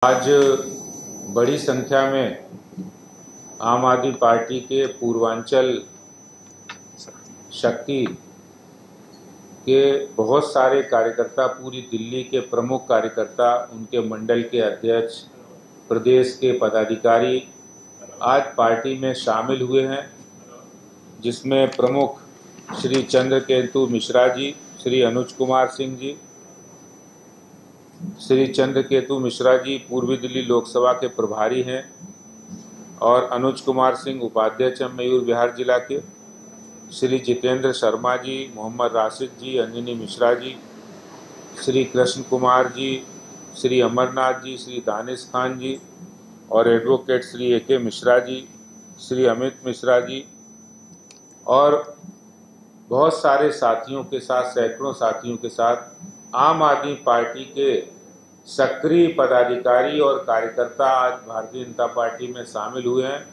आज बड़ी संख्या में आम आदमी पार्टी के पूर्वांचल शक्ति के बहुत सारे कार्यकर्ता, पूरी दिल्ली के प्रमुख कार्यकर्ता, उनके मंडल के अध्यक्ष, प्रदेश के पदाधिकारी आज पार्टी में शामिल हुए हैं, जिसमें प्रमुख श्री चंद्रकेतु मिश्रा जी, श्री अनुज कुमार सिंह जी। श्री चंद्रकेतु मिश्रा जी पूर्वी दिल्ली लोकसभा के प्रभारी हैं और अनुज कुमार सिंह उपाध्यक्ष हैं मयूर विहार जिला के। श्री जितेंद्र शर्मा जी, मोहम्मद राशिद जी, अंजनी मिश्रा जी, श्री कृष्ण कुमार जी, श्री अमरनाथ जी, श्री दानिश खान जी और एडवोकेट श्री ए.के. मिश्रा जी, श्री अमित मिश्रा जी और बहुत सारे साथियों के साथ, सैकड़ों साथियों के साथ आम आदमी पार्टी के सक्रिय पदाधिकारी और कार्यकर्ता आज भारतीय जनता पार्टी में शामिल हुए हैं।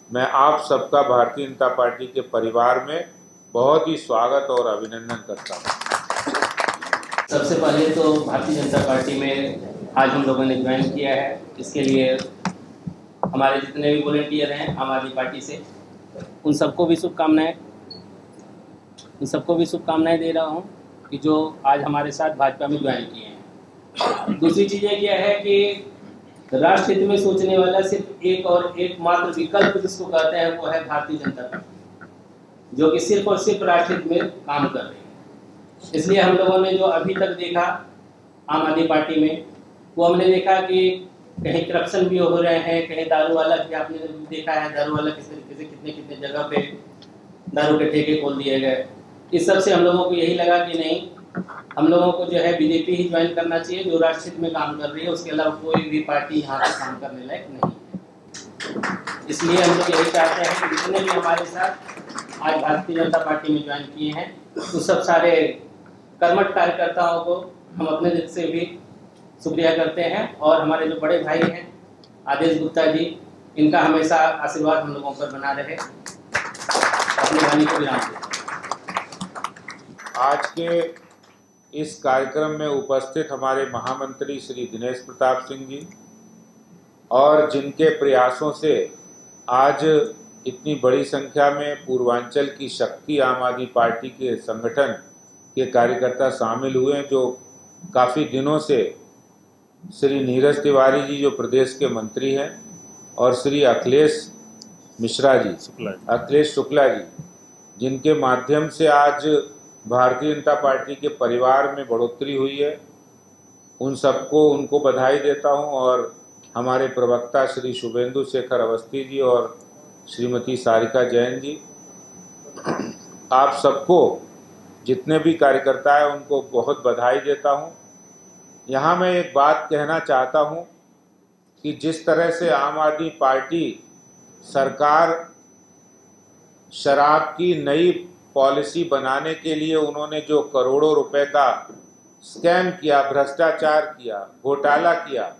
मैं आप सबका भारतीय जनता पार्टी के परिवार में बहुत ही स्वागत और अभिनंदन करता हूं। सबसे पहले तो भारतीय जनता पार्टी में आज हम लोगों ने ज्वाइन किया है, इसके लिए हमारे जितने भी वॉलंटियर हैं आम आदमी पार्टी से, उन सबको भी शुभकामनाएं दे रहा हूं कि जो आज हमारे साथ भाजपा में ज्वाइन किए हैं। दूसरी चीज़ें क्या है कि राष्ट्र हित में सोचने वाला सिर्फ एक और एकमात्र विकल्प जिसको कहते हैं वो है भारतीय जनता पार्टी, जो कि सिर्फ और सिर्फ राष्ट्र हित में काम कर रही है। इसलिए हम लोगों ने जो अभी तक देखा आम आदमी पार्टी में, वो हमने देखा कि कहीं करप्शन भी हो रहे हैं, कहीं दारू वाला भी आपने देखा है, दारू वाला किस तरीके से कितने कितने जगह पे दारू के ठेके खोल दिए गए। इस सब से हम लोगों को यही लगा कि नहीं, हम लोगों को जो है बीजेपी ही ज्वाइन करना चाहिए, जो राष्ट्र हित में काम कर रही है, उसके अलावा कोई भी पार्टी यहाँ पे काम करने लायक नहीं है। इसलिए हम लोग यही चाहते हैं कि जितने भी हमारे साथ आज भारतीय जनता पार्टी में ज्वाइन किए हैं, उस सब सारे कर्मठ कार्यकर्ताओं को हम अपने दिल से भी शुक्रिया करते हैं और हमारे जो बड़े भाई हैं आदेश गुप्ता जी, इनका हमेशा आशीर्वाद हम लोगों पर बना रहे। अपने वाणी को विराम दें। आज के इस कार्यक्रम में उपस्थित हमारे महामंत्री श्री दिनेश प्रताप सिंह जी, और जिनके प्रयासों से आज इतनी बड़ी संख्या में पूर्वांचल की शक्ति आम आदमी पार्टी के संगठन के कार्यकर्ता शामिल हुए हैं, जो काफ़ी दिनों से श्री नीरज तिवारी जी जो प्रदेश के मंत्री हैं और श्री अखिलेश शुक्ला जी, जिनके माध्यम से आज भारतीय जनता पार्टी के परिवार में बढ़ोतरी हुई है, उन सबको उनको बधाई देता हूं। और हमारे प्रवक्ता श्री शुभेंदु शेखर अवस्थी जी और श्रीमती सारिका जैन जी, आप सबको जितने भी कार्यकर्ता हैं उनको बहुत बधाई देता हूं। यहाँ मैं एक बात कहना चाहता हूं कि जिस तरह से आम आदमी पार्टी सरकार शराब की नई पॉलिसी बनाने के लिए उन्होंने जो करोड़ों रुपए का स्कैम किया, भ्रष्टाचार किया, घोटाला किया,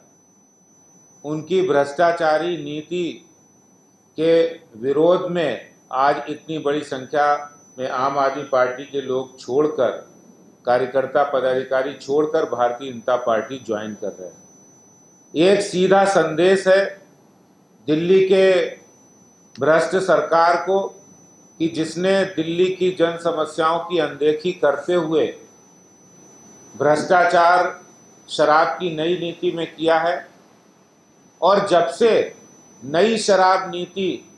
उनकी भ्रष्टाचारी नीति के विरोध में आज इतनी बड़ी संख्या में आम आदमी पार्टी के लोग छोड़कर, कार्यकर्ता पदाधिकारी छोड़कर भारतीय जनता पार्टी ज्वाइन कर रहे हैं। एक सीधा संदेश है दिल्ली के भ्रष्ट सरकार को कि जिसने दिल्ली की जन समस्याओं की अनदेखी करते हुए भ्रष्टाचार शराब की नई नीति में किया है, और जब से नई शराब नीति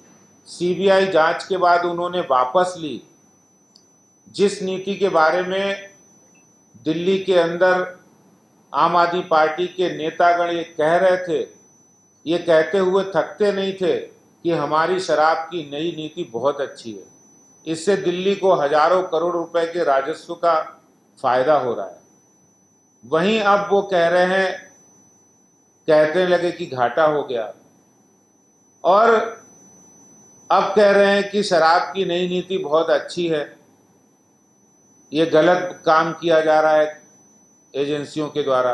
सीबीआई जांच के बाद उन्होंने वापस ली, जिस नीति के बारे में दिल्ली के अंदर आम आदमी पार्टी के नेतागण ये कह रहे थे, ये कहते हुए थकते नहीं थे कि हमारी शराब की नई नीति बहुत अच्छी है, इससे दिल्ली को हजारों करोड़ रुपए के राजस्व का फायदा हो रहा है। वहीं अब वो कह रहे हैं, कहते लगे कि घाटा हो गया, और अब कह रहे हैं कि शराब की नई नीति बहुत अच्छी है। ये गलत काम किया जा रहा है एजेंसियों के द्वारा।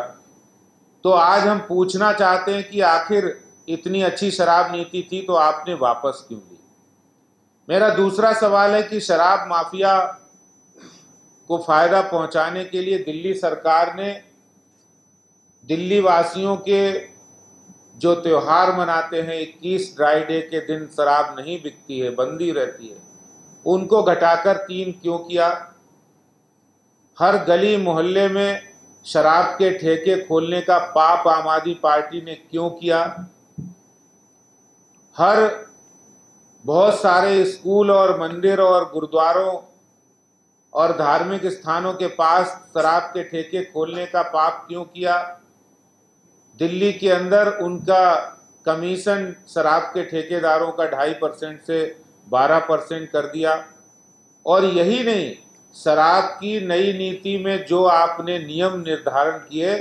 तो आज हम पूछना चाहते हैं कि आखिर इतनी अच्छी शराब नीति थी तो आपने वापस क्यों ली? मेरा दूसरा सवाल है कि शराब माफिया को फायदा पहुंचाने के लिए दिल्ली सरकार ने दिल्ली वासियों के जो त्यौहार मनाते हैं 21 ड्राई डे के दिन शराब नहीं बिकती है, बंदी रहती है, उनको घटाकर 3 क्यों किया? हर गली मोहल्ले में शराब के ठेके खोलने का पाप आम आदमी पार्टी ने क्यों किया? हर बहुत सारे स्कूल और मंदिर और गुरुद्वारों और धार्मिक स्थानों के पास शराब के ठेके खोलने का पाप क्यों किया? दिल्ली के अंदर उनका कमीशन शराब के ठेकेदारों का 2.5% से 12% कर दिया। और यही नहीं, शराब की नई नीति में जो आपने नियम निर्धारण किए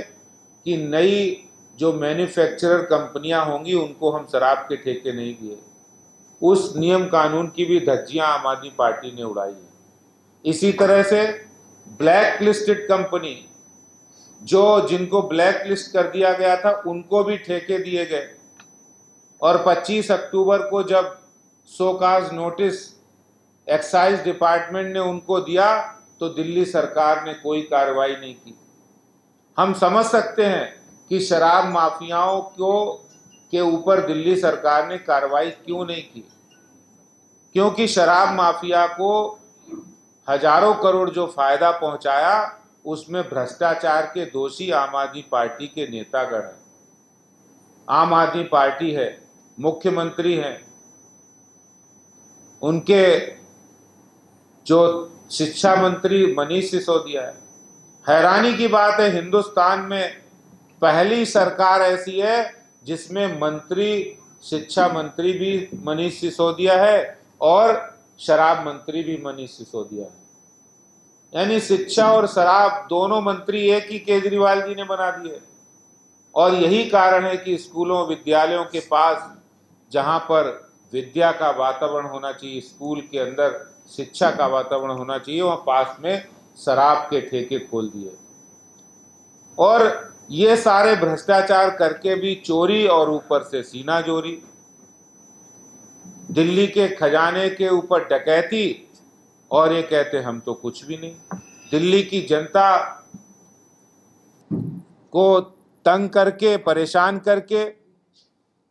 कि नई जो मैन्युफैक्चरर कंपनियां होंगी उनको हम शराब के ठेके नहीं दिए, उस नियम कानून की भी धज्जियां आम आदमी पार्टी ने उड़ाई है। इसी तरह से ब्लैक लिस्टेड कंपनी जिनको ब्लैक लिस्ट कर दिया गया था उनको भी ठेके दिए गए। और 25 अक्टूबर को जब शोकाज नोटिस एक्साइज डिपार्टमेंट ने उनको दिया तो दिल्ली सरकार ने कोई कार्रवाई नहीं की। हम समझ सकते हैं कि शराब माफियाओं के ऊपर दिल्ली सरकार ने कार्रवाई क्यों नहीं की, क्योंकि शराब माफिया को हजारों करोड़ जो फायदा पहुंचाया उसमें भ्रष्टाचार के दोषी आम आदमी पार्टी के नेतागण हैं। आम आदमी पार्टी है, मुख्यमंत्री हैं, उनके जो शिक्षा मंत्री मनीष सिसोदिया है। हैरानी की बात है, हिंदुस्तान में पहली सरकार ऐसी है जिसमें मंत्री, शिक्षा मंत्री भी मनीष सिसोदिया है और शराब मंत्री भी मनीष सिसोदिया है। यानी शिक्षा और शराब दोनों मंत्री एक ही केजरीवाल जी ने बना दिए। और यही कारण है कि स्कूलों विद्यालयों के पास जहां पर विद्या का वातावरण होना चाहिए, स्कूल के अंदर शिक्षा का वातावरण होना चाहिए, वहां पास में शराब के ठेके खोल दिए। और ये सारे भ्रष्टाचार करके भी चोरी और ऊपर से सीना चोरी, दिल्ली के खजाने के ऊपर डकैती, और ये कहते हम तो कुछ भी नहीं। दिल्ली की जनता को तंग करके, परेशान करके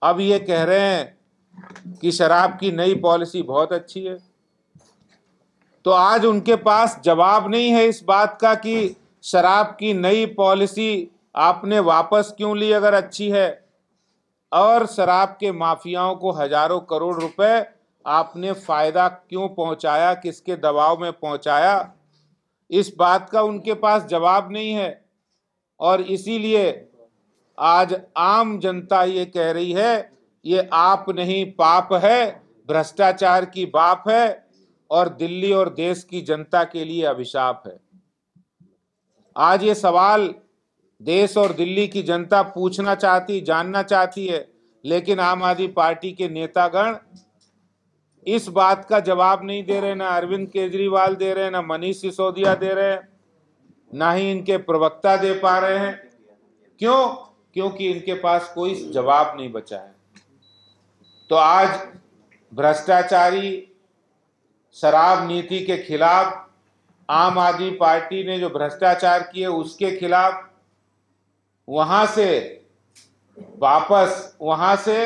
अब ये कह रहे हैं कि शराब की नई पॉलिसी बहुत अच्छी है। तो आज उनके पास जवाब नहीं है इस बात का कि शराब की नई पॉलिसी आपने वापस क्यों ली अगर अच्छी है, और शराब के माफियाओं को हजारों करोड़ रुपए आपने फायदा क्यों पहुंचाया, किसके दबाव में पहुंचाया, इस बात का उनके पास जवाब नहीं है। और इसीलिए आज आम जनता ये कह रही है ये आप नहीं पाप है, भ्रष्टाचार की बाप है और दिल्ली और देश की जनता के लिए अभिशाप है। आज ये सवाल देश और दिल्ली की जनता पूछना चाहती, जानना चाहती है, लेकिन आम आदमी पार्टी के नेतागण इस बात का जवाब नहीं दे रहे। ना अरविंद केजरीवाल दे रहे हैं, ना मनीष सिसोदिया दे रहे हैं, ना ही इनके प्रवक्ता दे पा रहे हैं। क्यों? क्योंकि इनके पास कोई जवाब नहीं बचा है। तो आज भ्रष्टाचारी शराब नीति के खिलाफ, आम आदमी पार्टी ने जो भ्रष्टाचार किए उसके खिलाफ, वहां से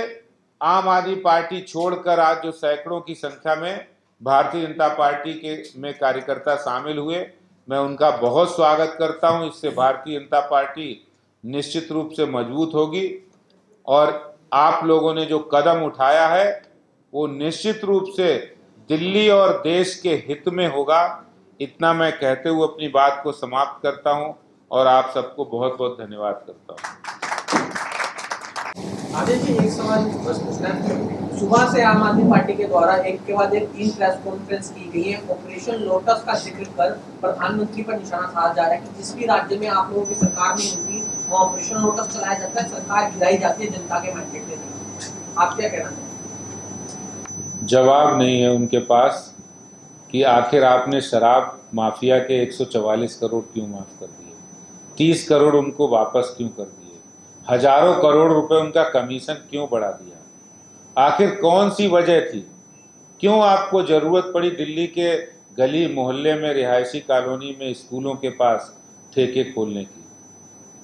आम आदमी पार्टी छोड़कर आज जो सैकड़ों की संख्या में भारतीय जनता पार्टी में कार्यकर्ता शामिल हुए, मैं उनका बहुत स्वागत करता हूं। इससे भारतीय जनता पार्टी निश्चित रूप से मजबूत होगी और आप लोगों ने जो कदम उठाया है वो निश्चित रूप से दिल्ली और देश के हित में होगा। इतना मैं कहते हुए अपनी बात को समाप्त करता हूं और आप सबको बहुत बहुत धन्यवाद करता हूं। आदित्य जी, एक सवाल बस पूछना है। सुबह से आम आदमी पार्टी के द्वारा एक के बाद एक 3 प्रेस कॉन्फ्रेंस की गई है। ऑपरेशन लोटस का जिक्र कर प्रधानमंत्री पर निशाना साधा जा रहा है कि जिस भी राज्य में आप लोगों की सरकार नहीं होती वहाँ ऑपरेशन लोटस चलाया जाता है, सरकार गिराई जाती है जनता के मैंडेट से नहीं। आप क्या कहना चाहते? जवाब नहीं है उनके पास कि आखिर आपने शराब माफिया के 144 करोड़ क्यों माफ कर दिए, 30 करोड़ उनको वापस क्यों कर दिए, हजारों करोड़ रुपए उनका कमीशन क्यों बढ़ा दिया, आखिर कौन सी वजह थी? क्यों आपको जरूरत पड़ी दिल्ली के गली मोहल्ले में, रिहायशी कॉलोनी में, स्कूलों के पास ठेके खोलने की?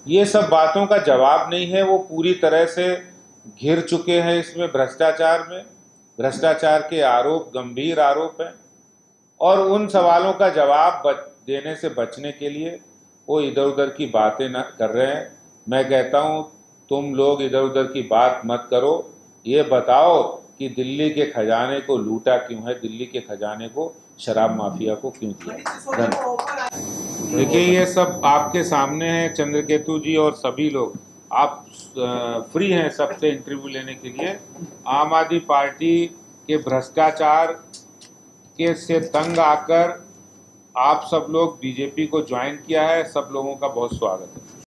ये सब बातों का जवाब नहीं है। वो पूरी तरह से घिर चुके हैं इसमें भ्रष्टाचार में। भ्रष्टाचार के आरोप गंभीर आरोप हैं और उन सवालों का जवाब देने से बचने के लिए वो इधर उधर की बातें न कर रहे हैं। मैं कहता हूँ तुम लोग इधर उधर की बात मत करो, ये बताओ कि दिल्ली के खजाने को लूटा क्यों है, दिल्ली के खजाने को शराब माफिया को क्यों दिया। देखिए ये सब आपके सामने है चंद्रकेतु जी और सभी लोग, आप फ्री हैं सबसे इंटरव्यू लेने के लिए। आम आदमी पार्टी के भ्रष्टाचार के से तंग आकर आप सब लोग बीजेपी को ज्वाइन किया है, सब लोगों का बहुत स्वागत है।